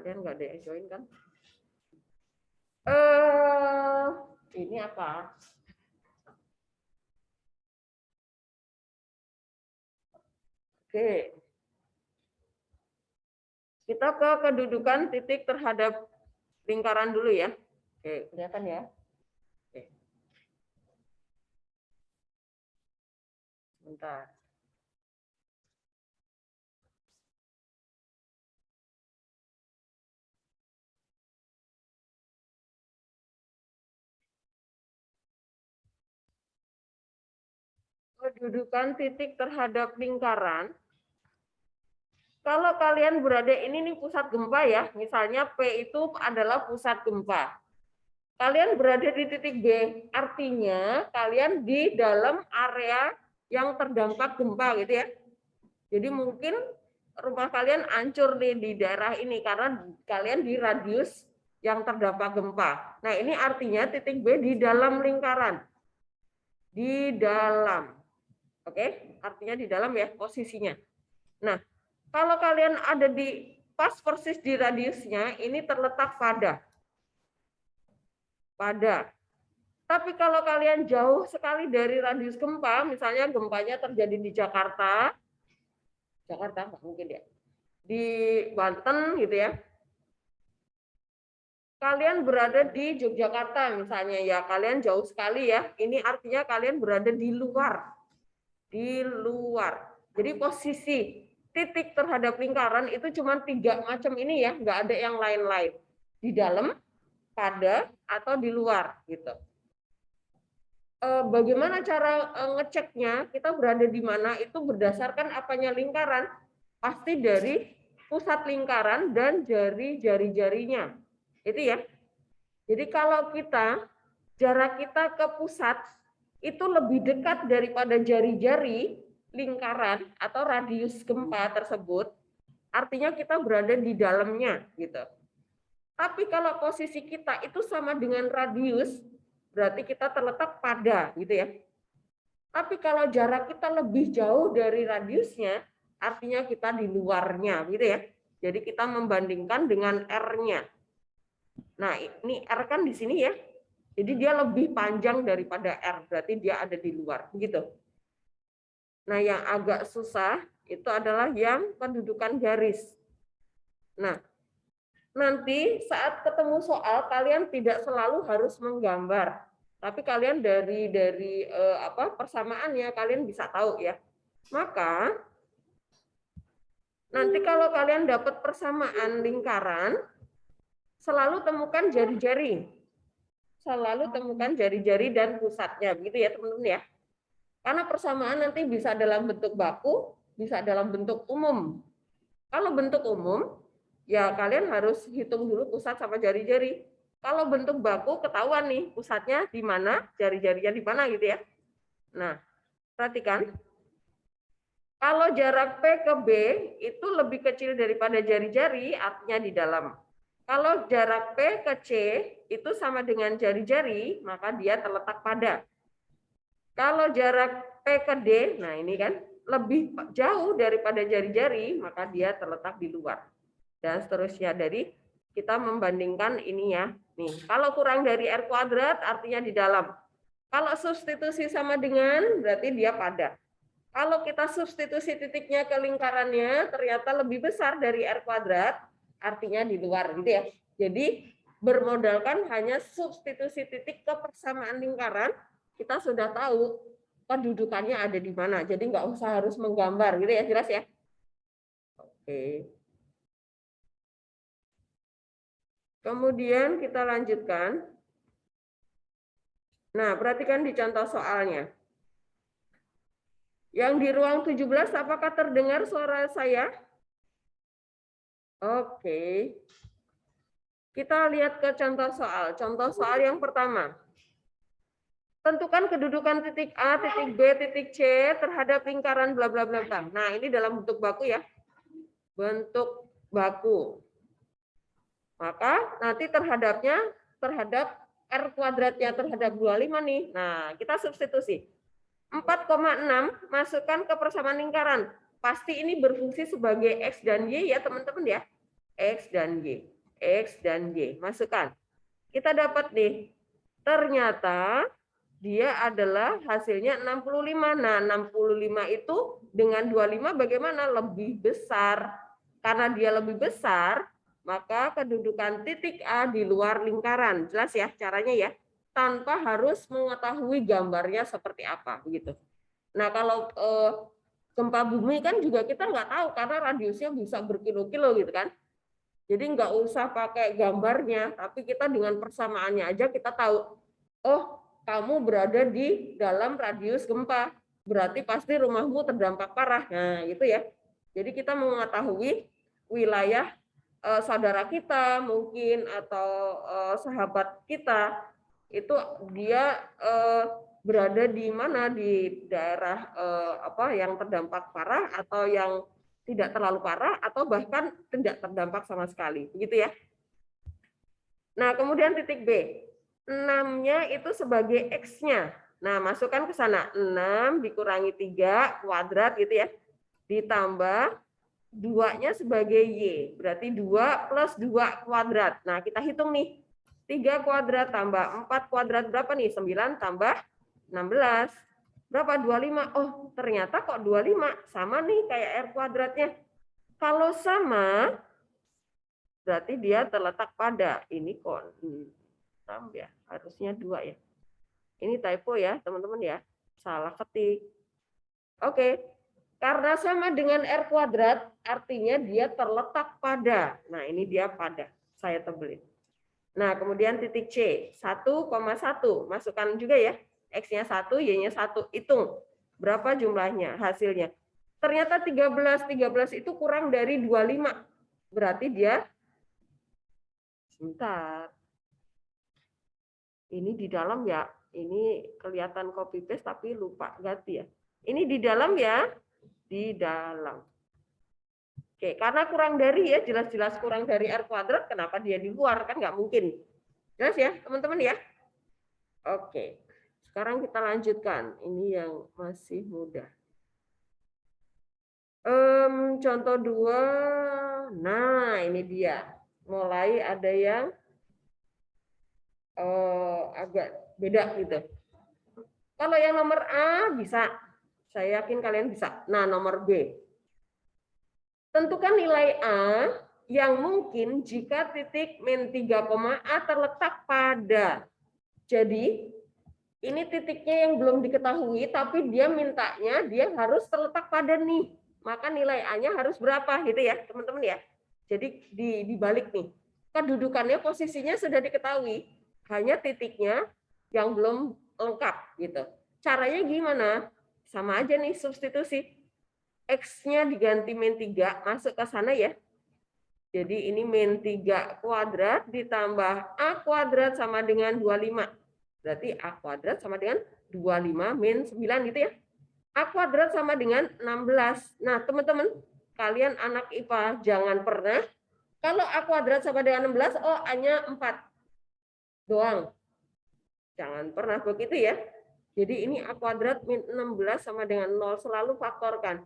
Kalian nggak ada yang join kan? Ini apa? Oke. Kita ke kedudukan titik terhadap lingkaran dulu ya. Oke, kelihatan ya? Oke. Bentar. Kedudukan titik terhadap lingkaran. Kalau kalian berada ini nih pusat gempa ya, misalnya P itu adalah pusat gempa. Kalian berada di titik B, artinya kalian di dalam area yang terdampak gempa gitu ya. Jadi mungkin rumah kalian hancur nih di daerah ini karena kalian di radius yang terdampak gempa. Nah, ini artinya titik B di dalam lingkaran. Di dalam. Oke, artinya di dalam ya posisinya. Nah, kalau kalian ada di pas persis di radiusnya, ini terletak pada. Tapi kalau kalian jauh sekali dari radius gempa, misalnya gempanya terjadi di Jakarta nggak mungkin ya, di Banten gitu ya. Kalian berada di Yogyakarta misalnya ya, kalian jauh sekali ya. Ini artinya kalian berada di luar. Di luar. Jadi posisi titik terhadap lingkaran itu cuma 3 macam ini ya, nggak ada yang lain-lain. Di dalam, pada, atau di luar gitu. Bagaimana cara ngeceknya kita berada di mana itu berdasarkan apanya lingkaran, pasti dari pusat lingkaran dan jari-jarinya itu ya. Jadi kalau jarak kita ke pusat itu lebih dekat daripada jari-jari lingkaran atau radius gempa tersebut, artinya kita berada di dalamnya gitu. Tapi kalau posisi kita itu sama dengan radius, berarti kita terletak pada gitu ya. Tapi kalau jarak kita lebih jauh dari radiusnya, artinya kita di luarnya gitu ya. Jadi kita membandingkan dengan R-nya. Nah, ini R kan di sini ya. Jadi dia lebih panjang daripada R, berarti dia ada di luar gitu. Nah, yang agak susah itu adalah yang pendudukan garis. Nah, nanti saat ketemu soal kalian tidak selalu harus menggambar, tapi kalian dari persamaannya kalian bisa tahu ya. Maka nanti kalau kalian dapat persamaan lingkaran, selalu temukan jari-jari. Selalu temukan jari-jari dan pusatnya, begitu ya teman-teman ya. Karena persamaan nanti bisa dalam bentuk baku, bisa dalam bentuk umum. Kalau bentuk umum, ya kalian harus hitung dulu pusat sama jari-jari. Kalau bentuk baku ketahuan nih pusatnya di mana, jari-jarinya di mana gitu ya. Nah, perhatikan. Kalau jarak P ke B itu lebih kecil daripada jari-jari, artinya di dalam. Kalau jarak P ke C itu sama dengan jari-jari, maka dia terletak pada. Kalau jarak P ke D, nah ini kan lebih jauh daripada jari-jari, maka dia terletak di luar. Dan seterusnya, dari kita membandingkan ini ya. Nih, kalau kurang dari R kuadrat artinya di dalam. Kalau substitusi sama dengan berarti dia pada. Kalau kita substitusi titiknya ke lingkarannya ternyata lebih besar dari R kuadrat, artinya di luar gitu ya. Jadi bermodalkan hanya substitusi titik ke persamaan lingkaran, kita sudah tahu kedudukannya ada di mana. Jadi nggak usah harus menggambar gitu ya, jelas ya. Oke. Kemudian kita lanjutkan. Nah, perhatikan di contoh soalnya. Yang di ruang 17, apakah terdengar suara saya? Oke. Kita lihat ke contoh soal. Contoh soal yang pertama. Tentukan kedudukan titik A, titik B, titik C terhadap lingkaran bla bla bla bla. Nah, ini dalam bentuk baku ya. Bentuk baku. Maka nanti terhadap R kuadratnya terhadap 25 nih. Nah, kita substitusi. 4,6 masukkan ke persamaan lingkaran. Pasti ini berfungsi sebagai X dan Y ya teman-teman ya. X dan Y. X dan Y. Masukkan. Kita dapat nih. Ternyata dia adalah hasilnya 65. Nah, 65 itu dengan 25 bagaimana? Lebih besar. Karena dia lebih besar, maka kedudukan titik A di luar lingkaran. Jelas ya caranya ya? Tanpa harus mengetahui gambarnya seperti apa gitu. Nah, kalau gempa bumi kan juga kita nggak tahu karena radiusnya bisa berkilo-kilo gitu kan. Jadi nggak usah pakai gambarnya, tapi kita dengan persamaannya aja kita tahu, oh kamu berada di dalam radius gempa, berarti pasti rumahmu terdampak parah. Nah itu ya. Jadi kita mengetahui wilayah saudara kita mungkin atau sahabat kita itu dia berada di mana, di daerah apa yang terdampak parah atau yang tidak terlalu parah atau bahkan tidak terdampak sama sekali. Begitu ya. Nah, kemudian titik B. 6-nya itu sebagai X-nya. Nah, masukkan ke sana. 6 dikurangi 3 kuadrat gitu ya. Ditambah 2-nya sebagai Y. Berarti 2 plus 2 kuadrat. Nah, kita hitung nih. 3 kuadrat tambah 4 kuadrat berapa nih? 9 tambah 16. Berapa? 25. Oh, ternyata kok 25. Sama nih kayak R kuadratnya. Kalau sama, berarti dia terletak pada. Ini kok 6 ya. Harusnya 2 ya. Ini typo ya, teman-teman ya. Salah ketik. Oke. Karena sama dengan R kuadrat, artinya dia terletak pada. Nah, ini dia pada. Saya tebelin. Nah, kemudian titik C. 1,1. Masukkan juga ya. X-nya 1, Y-nya 1. Hitung. Berapa jumlahnya, hasilnya. Ternyata 13. 13 itu kurang dari 25. Berarti dia, sebentar. Ini di dalam ya. Ini kelihatan copy paste tapi lupa ganti ya. Ini di dalam ya. Di dalam. Oke, karena kurang dari ya, jelas-jelas kurang dari R kuadrat, kenapa dia di luar? Kan nggak mungkin. Jelas ya, teman-teman ya? Oke. Sekarang kita lanjutkan. Ini yang masih mudah. Contoh 2. Nah, ini dia. Mulai ada yang agak beda gitu. Kalau yang nomor A bisa. Saya yakin kalian bisa. Nah, nomor B. Tentukan nilai A yang mungkin jika titik min 3, A terletak pada. Jadi, ini titiknya yang belum diketahui, tapi dia mintanya dia harus terletak pada nih. Maka nilai A-nya harus berapa gitu ya, teman-teman ya. Jadi dibalik nih. Kedudukannya, posisinya sudah diketahui. Hanya titiknya yang belum lengkap gitu. Caranya gimana? Sama aja nih substitusi. X-nya diganti min 3, masuk ke sana ya. Jadi ini min 3 kuadrat ditambah A kuadrat sama dengan 25. Berarti A kuadrat sama dengan 25 min 9 gitu ya. A kuadrat sama dengan 16. Nah teman-teman, kalian anak IPA jangan pernah, kalau A kuadrat sama dengan 16, oh A-nya 4 doang. Jangan pernah begitu ya. Jadi ini A kuadrat min 16 sama dengan 0, selalu faktorkan.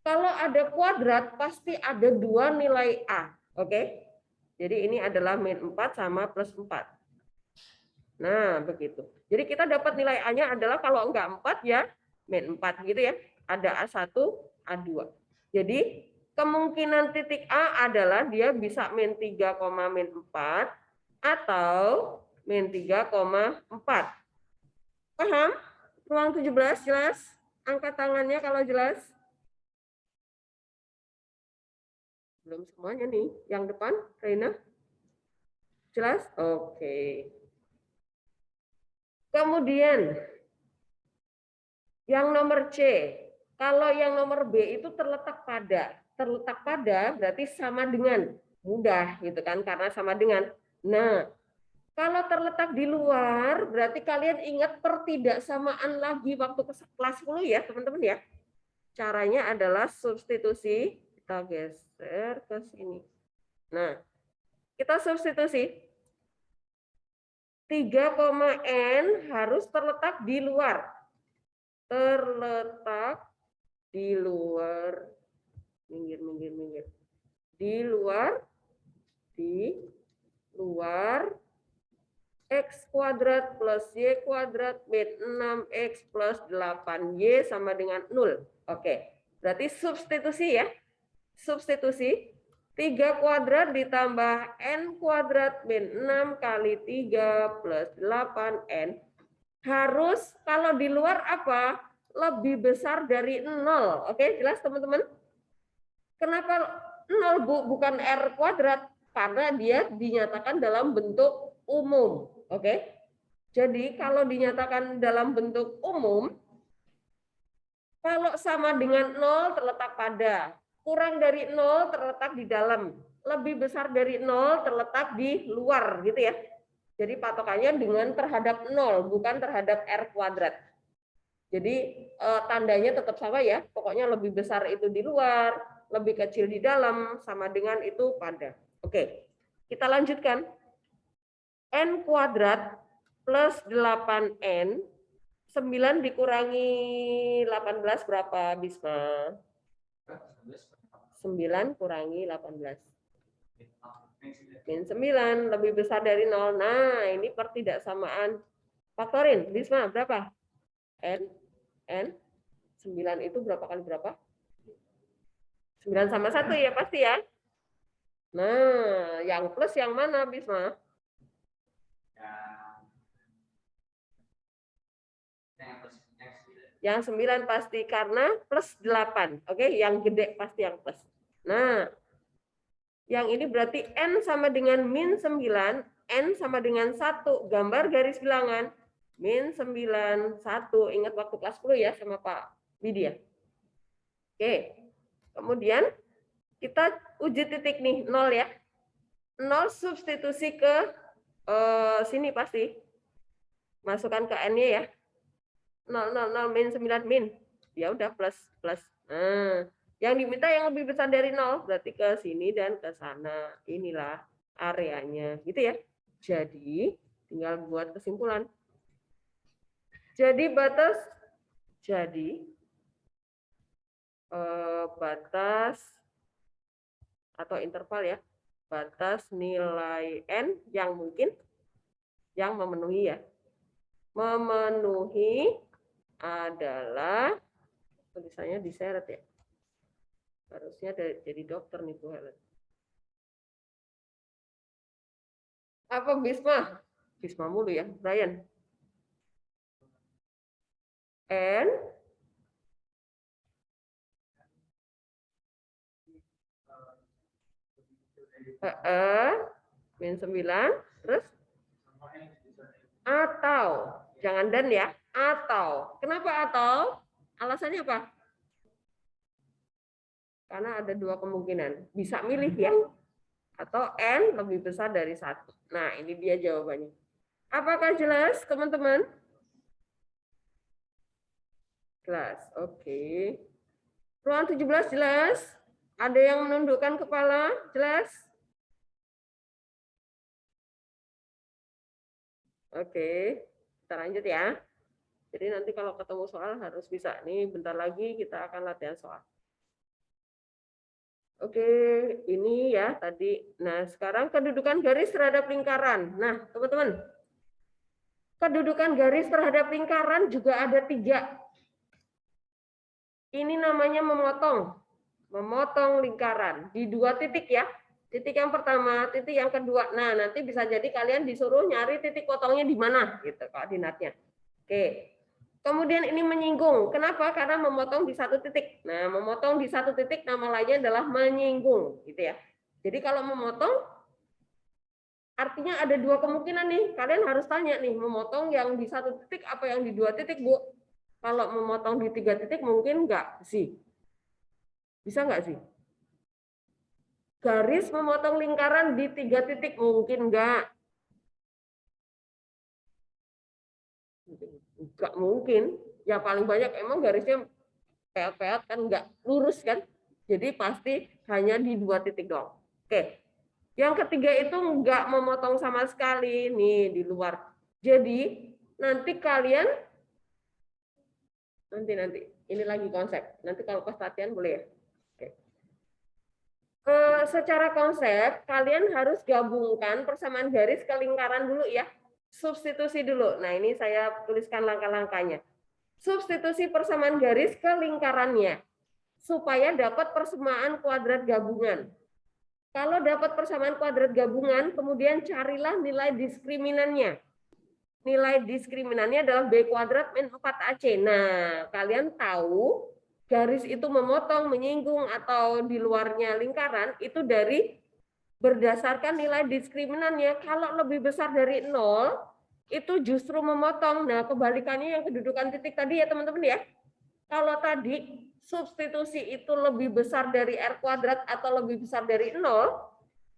Kalau ada kuadrat, pasti ada 2 nilai A. Oke? Jadi ini adalah min 4 sama plus 4. Nah, begitu. Jadi kita dapat nilai A-nya adalah kalau enggak 4 ya, min 4 gitu ya. Ada A1, A2. Jadi kemungkinan titik A adalah dia bisa min 3, min 4 atau min 3,4. Paham? Ruang 17 jelas? Angkat tangannya kalau jelas. Belum semuanya nih. Yang depan, Reina. Jelas? Oke. Kemudian, yang nomor C. Kalau yang nomor B itu terletak pada. Terletak pada berarti sama dengan. Mudah gitu kan, karena sama dengan. Nah, kalau terletak di luar, berarti kalian ingat pertidaksamaan lagi waktu kelas 10 ya, teman-teman ya. Caranya adalah substitusi. Kita geser ke sini. Nah, kita substitusi. 3,N harus terletak di luar. Terletak di luar. Minggir. Di luar di luar X kuadrat plus Y kuadrat min 6X plus 8Y sama dengan 0. Oke, berarti substitusi ya. Substitusi 3 kuadrat ditambah N kuadrat min 6 kali 3 plus 8N. Harus kalau di luar apa? Lebih besar dari 0. Oke, jelas teman-teman? Kenapa 0 Bu? Bukan R kuadrat? Karena dia dinyatakan dalam bentuk umum. Oke. Jadi kalau dinyatakan dalam bentuk umum, kalau sama dengan 0 terletak pada, kurang dari 0 terletak di dalam, lebih besar dari 0 terletak di luar gitu ya. Jadi patokannya dengan terhadap 0, bukan terhadap R kuadrat. Jadi tandanya tetap sama ya, pokoknya lebih besar itu di luar, lebih kecil di dalam, sama dengan itu pada. Oke, kita lanjutkan. N kuadrat plus 8N, 9 dikurangi 18 berapa, Bisma? 9 kurangi 18. Min 9, lebih besar dari 0. Nah, ini pertidaksamaan. Faktorin, Bisma, berapa? N 9 itu berapa kali berapa? 9 sama 1 ya pasti ya. Nah, yang plus yang mana, Bisma? Yang 9 pasti karena plus 8. Oke, yang gede pasti yang plus. Nah, yang ini berarti N sama dengan min 9, N sama dengan 1. Gambar garis bilangan. Min 9, 1. Ingat waktu kelas 10 ya sama Pak Widya. Oke. Kemudian kita uji titik nih, 0 ya. 0 substitusi ke sini pasti. Masukkan ke N-nya ya. 0, 0, 0, min 9, min. Ya udah plus, plus. Nah, yang diminta yang lebih besar dari 0, berarti ke sini dan ke sana. Inilah areanya, gitu ya. Jadi, tinggal buat kesimpulan. Jadi batas batas atau interval ya, batas nilai N yang mungkin yang memenuhi ya. Memenuhi adalah, tulisannya diseret ya. Harusnya jadi dokter nih Bu Helen. Apa Bisma? Bisma mulu ya, Brian. N min 9 terus atau jangan dan ya, atau kenapa atau? Alasannya apa? Karena ada dua kemungkinan, bisa milih ya, atau N lebih besar dari 1. Nah, ini dia jawabannya. Apakah jelas teman-teman? Jelas, oke. Ruang 17 jelas? Ada yang menundukkan kepala? Jelas? Oke, kita lanjut ya. Jadi nanti kalau ketemu soal harus bisa. Nih bentar lagi kita akan latihan soal. Oke, ini ya tadi. Nah, sekarang kedudukan garis terhadap lingkaran. Nah, teman-teman, kedudukan garis terhadap lingkaran juga ada 3. Ini namanya memotong. Memotong lingkaran di 2 titik ya. Titik yang pertama, titik yang kedua. Nah, nanti bisa jadi kalian disuruh nyari titik potongnya di mana gitu koordinatnya. Oke. Kemudian ini menyinggung. Kenapa? Karena memotong di 1 titik. Nah, memotong di 1 titik nama lainnya adalah menyinggung gitu ya. Jadi kalau memotong artinya ada 2 kemungkinan nih. Kalian harus tanya nih, memotong yang di 1 titik apa yang di 2 titik, Bu? Kalau memotong di 3 titik mungkin enggak sih? Bisa enggak sih? Garis memotong lingkaran di 3 titik mungkin enggak? Enggak mungkin. Ya paling banyak emang garisnya peot-peot kan enggak lurus kan? Jadi pasti hanya di 2 titik doang. Oke. Yang ketiga itu enggak memotong sama sekali nih di luar. Jadi nanti kalian nanti ini lagi konsep. Nanti kalau pas latihan boleh ya. Oke. Secara konsep, kalian harus gabungkan persamaan garis ke lingkaran dulu ya. Substitusi dulu. Nah, ini saya tuliskan langkah-langkahnya. Substitusi persamaan garis ke lingkarannya, supaya dapat persamaan kuadrat gabungan. Kalau dapat persamaan kuadrat gabungan, kemudian carilah nilai diskriminannya. Nilai diskriminannya adalah B kuadrat min 4AC. Nah, kalian tahu garis itu memotong, menyinggung, atau di luarnya lingkaran, itu dari berdasarkan nilai diskriminannya. Kalau lebih besar dari 0, itu justru memotong. Nah, kebalikannya yang kedudukan titik tadi ya teman-teman ya. Kalau tadi substitusi itu lebih besar dari R kuadrat atau lebih besar dari 0,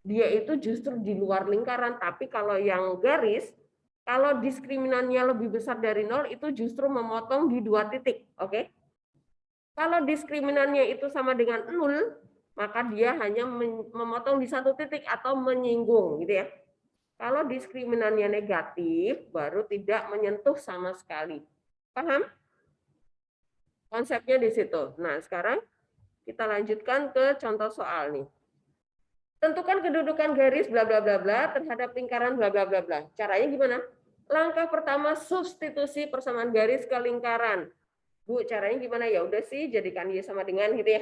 dia itu justru di luar lingkaran. Tapi kalau yang garis, kalau diskriminannya lebih besar dari 0, itu justru memotong di 2 titik. Oke? Kalau diskriminannya itu sama dengan 0, maka dia hanya memotong di 1 titik atau menyinggung. Gitu ya. Kalau diskriminannya negatif, baru tidak menyentuh sama sekali. Paham? Konsepnya di situ. Nah, sekarang kita lanjutkan ke contoh soal nih. Tentukan kedudukan garis bla bla bla bla terhadap lingkaran bla bla bla bla. Caranya gimana? Langkah pertama, substitusi persamaan garis ke lingkaran. Bu, caranya gimana? Ya udah sih, jadikan Y sama dengan gitu ya.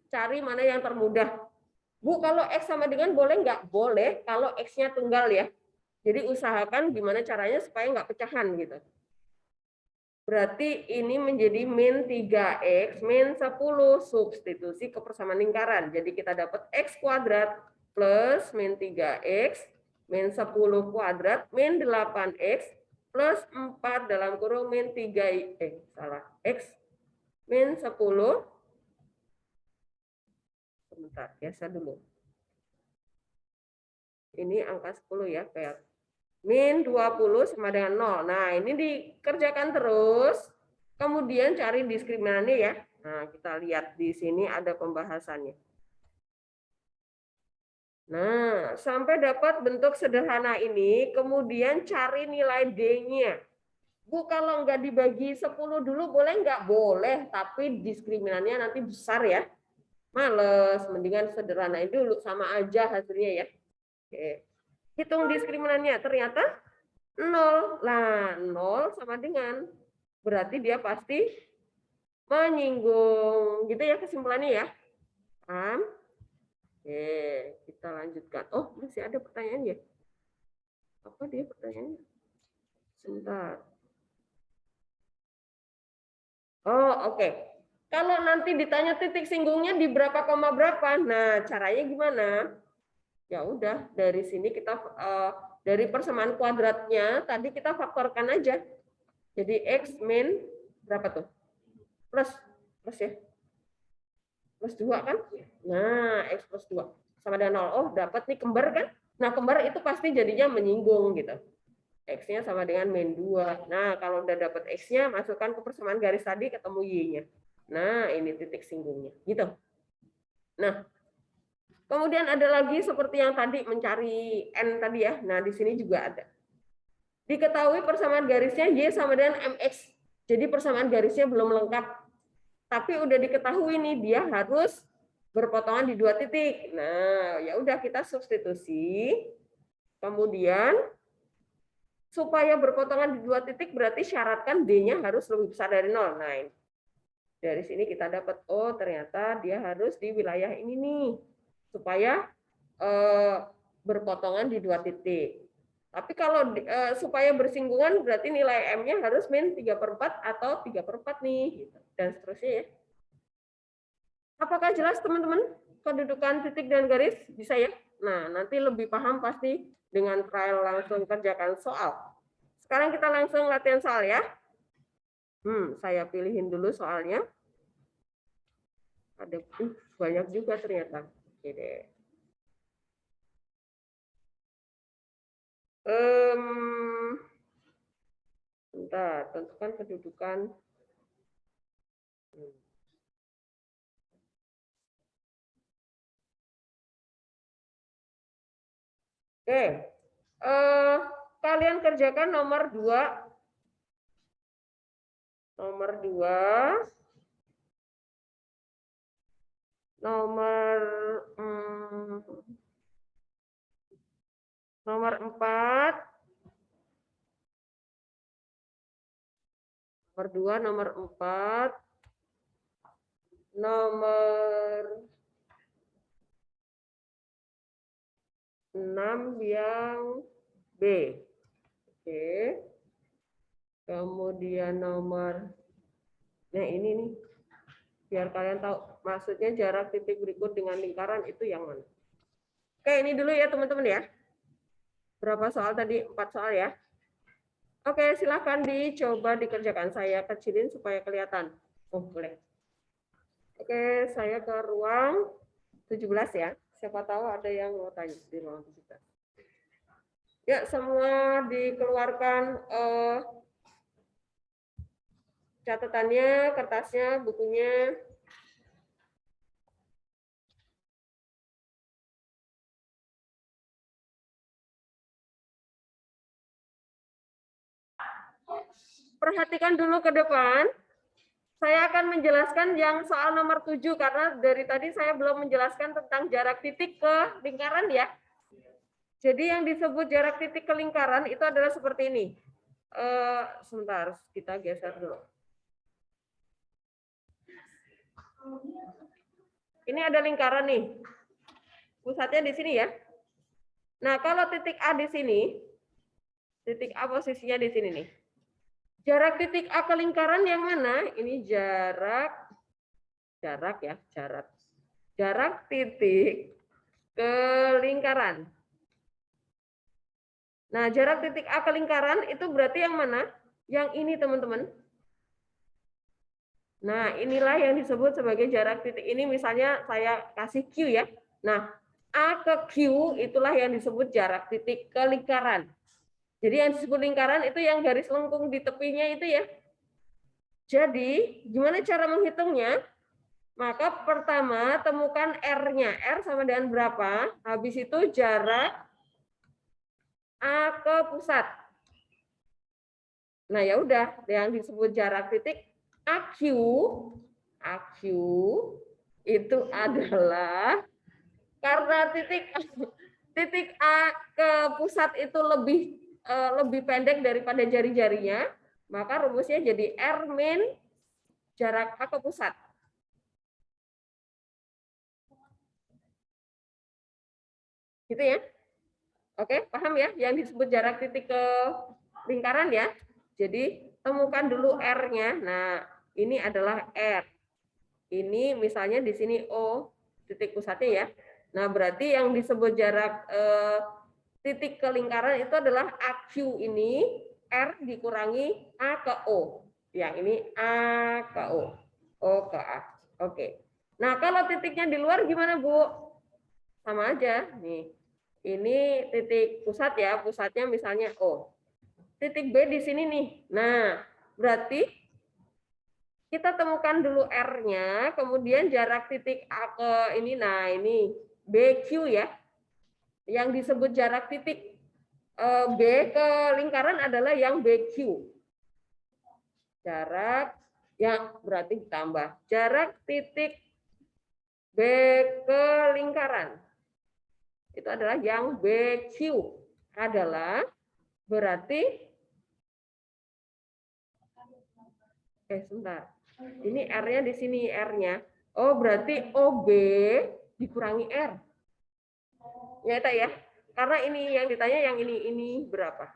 Cari mana yang termudah. Bu, kalau X sama dengan boleh nggak? Boleh kalau X-nya tunggal ya. Jadi usahakan gimana caranya supaya nggak pecahan gitu. Berarti ini menjadi min 3X min 10 substitusi ke persamaan lingkaran. Jadi kita dapat X kuadrat plus min 3X min 10 kuadrat min 8X plus 4 dalam kurung min 3, X min 10. Sebentar, biasa dulu. Ini angka 10 ya, kayak min 20 sama dengan 0. Nah, ini dikerjakan terus. Kemudian cari diskriminannya ya. Nah, kita lihat di sini ada pembahasannya. Nah, sampai dapat bentuk sederhana ini, kemudian cari nilai D-nya. Bu, kalau nggak dibagi 10 dulu boleh nggak? Boleh, tapi diskriminannya nanti besar ya. Males, mendingan sederhanain dulu, sama aja hasilnya ya. Oke. Hitung diskriminannya, ternyata 0. Nah, 0 sama dengan, berarti dia pasti menyinggung. Gitu ya kesimpulannya ya. Paham? Oke, kita lanjutkan. Oh, masih ada pertanyaan ya? Apa dia pertanyaannya? Sebentar. Oh, oke. Kalau nanti ditanya titik singgungnya di berapa koma berapa, nah caranya gimana? Ya udah, dari sini kita dari persamaan kuadratnya tadi kita faktorkan aja. Jadi X min berapa tuh? Plus ya. Plus 2 kan? Nah, X plus 2 sama dengan 0. Oh, dapat nih kembar kan? Nah, kembar itu pasti jadinya menyinggung gitu. X-nya sama dengan min 2. Nah, kalau udah dapat X-nya, masukkan ke persamaan garis tadi, ketemu Y-nya. Nah, ini titik singgungnya. Gitu. Nah, kemudian ada lagi seperti yang tadi, mencari N tadi ya. Nah, di sini juga ada. Diketahui persamaan garisnya Y sama dengan MX. Jadi persamaan garisnya belum lengkap. Tapi udah diketahui nih, dia harus berpotongan di 2 titik. Nah, ya udah kita substitusi. Kemudian supaya berpotongan di 2 titik berarti syaratkan D-nya harus lebih besar dari 0. Nah, dari sini kita dapat, oh ternyata dia harus di wilayah ini nih, supaya berpotongan di 2 titik. Tapi kalau supaya bersinggungan berarti nilai M-nya harus min 3/4 atau 3/4 nih, gitu. Dan seterusnya ya. Apakah jelas teman-teman kedudukan titik dan garis? Bisa ya? Nah, nanti lebih paham pasti dengan trial langsung kerjakan soal. Sekarang kita langsung latihan soal ya. Saya pilihin dulu soalnya. Ada banyak juga ternyata. Oke deh. Bentar, tentukan kedudukan. Oke. Kalian kerjakan nomor 2. Nomor 2. Nomor 4. Nomor 2, nomor 4. Nomor 6 yang B. Oke. Kemudian nomor, nah ini nih, biar kalian tahu maksudnya jarak titik berikut dengan lingkaran itu yang mana. Oke, ini dulu ya teman-teman ya. Berapa soal tadi? 4 soal ya. Oke, silahkan dicoba dikerjakan. Saya kecilin supaya kelihatan. Oh, boleh. Oke, saya ke ruang 17 ya. Siapa tahu ada yang mau tanya di ruang 17. Ya, semua dikeluarkan catatannya, kertasnya, bukunya. Perhatikan dulu ke depan. Saya akan menjelaskan yang soal nomor 7 karena dari tadi saya belum menjelaskan tentang jarak titik ke lingkaran ya. Jadi yang disebut jarak titik ke lingkaran itu adalah seperti ini. Sebentar, kita geser dulu. Ini ada lingkaran nih. Pusatnya di sini ya. Nah, kalau titik A di sini, titik A posisinya di sini nih. Jarak titik A ke lingkaran yang mana? Ini jarak ya, jarak titik ke lingkaran. Nah, jarak titik A ke lingkaran itu berarti yang mana? Yang ini, teman-teman. Nah, inilah yang disebut sebagai jarak titik ini. Misalnya saya kasih Q ya. Nah, A ke Q itulah yang disebut jarak titik ke lingkaran. Jadi yang disebut lingkaran itu yang garis lengkung di tepinya itu ya. Jadi, gimana cara menghitungnya? Maka pertama temukan R-nya. R sama dengan berapa? Habis itu jarak A ke pusat. Nah, ya udah, yang disebut jarak titik AQ itu adalah karena titik A ke pusat itu lebih pendek daripada jari-jarinya, maka rumusnya jadi R min jarak A ke pusat. Gitu ya. Oke, paham ya? Yang disebut jarak titik ke lingkaran ya. Jadi temukan dulu R-nya. Nah, ini adalah R. Ini misalnya di sini O, titik pusatnya ya. Nah, berarti yang disebut jarak titik ke lingkaran itu adalah AQ ini, R dikurangi A ke O. Yang ini A ke O. O ke A. Oke. Nah, kalau titiknya di luar gimana, Bu? Sama aja. Nih, ini titik pusat ya, pusatnya misalnya O. Titik B di sini nih. Nah, berarti kita temukan dulu R-nya, kemudian jarak titik A ke ini, nah ini BQ ya. Yang disebut jarak titik B ke lingkaran adalah yang BQ. Jarak yang berarti ditambah. Jarak titik B ke lingkaran. Itu adalah yang BQ. Adalah berarti sebentar. Ini R-nya di sini R-nya. Oh, berarti OB dikurangi R. Ya, tak ya. Karena ini yang ditanya yang ini berapa?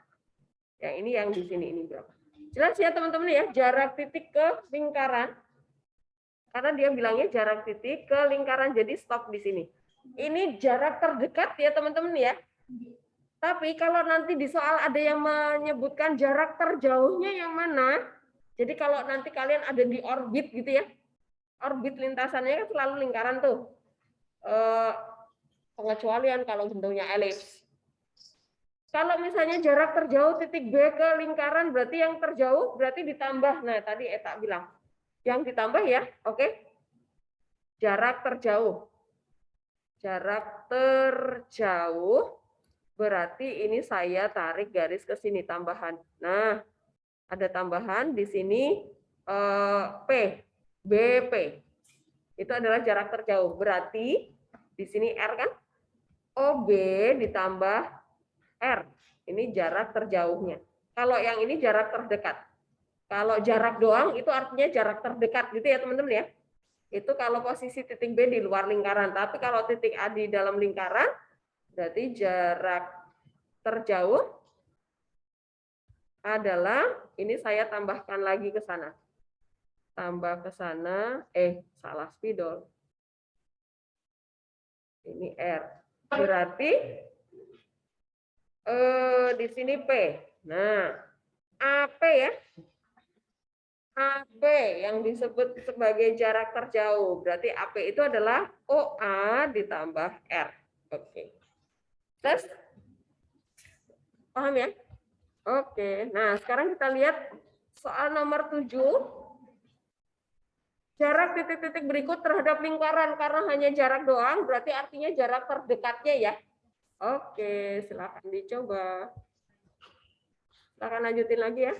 Yang ini yang di sini ini berapa? Jelas ya teman-teman ya, jarak titik ke lingkaran. Karena dia bilangnya jarak titik ke lingkaran, jadi stop di sini. Ini jarak terdekat ya teman-teman ya. Tapi kalau nanti di soal ada yang menyebutkan jarak terjauhnya yang mana? Jadi kalau nanti kalian ada di orbit gitu ya, orbit lintasannya kan selalu lingkaran tuh. Pengecualian kalau bentuknya elips. Kalau misalnya jarak terjauh titik B ke lingkaran, berarti yang terjauh berarti ditambah. Nah, tadi Eta bilang, yang ditambah ya, oke? Jarak terjauh. Jarak terjauh, berarti ini saya tarik garis ke sini, tambahan. Nah, ada tambahan di sini P, BP. Itu adalah jarak terjauh. Berarti di sini R kan? OB ditambah R. Ini jarak terjauhnya. Kalau yang ini jarak terdekat. Kalau jarak doang itu artinya jarak terdekat gitu ya teman-teman ya. Itu kalau posisi titik B di luar lingkaran. Tapi kalau titik A di dalam lingkaran, berarti jarak terjauh adalah, ini saya tambahkan lagi ke sana. Tambah ke sana, salah spidol. Ini R. Berarti di sini P. Nah, AP ya. AP yang disebut sebagai jarak terjauh. Berarti AP itu adalah OA ditambah R. Oke. Tes? Paham ya? Oke. Nah, sekarang kita lihat soal nomor 7. Jarak titik-titik berikut terhadap lingkaran. Karena hanya jarak doang, berarti artinya jarak terdekatnya ya. Oke, silakan dicoba. Silakan lanjutin lagi ya.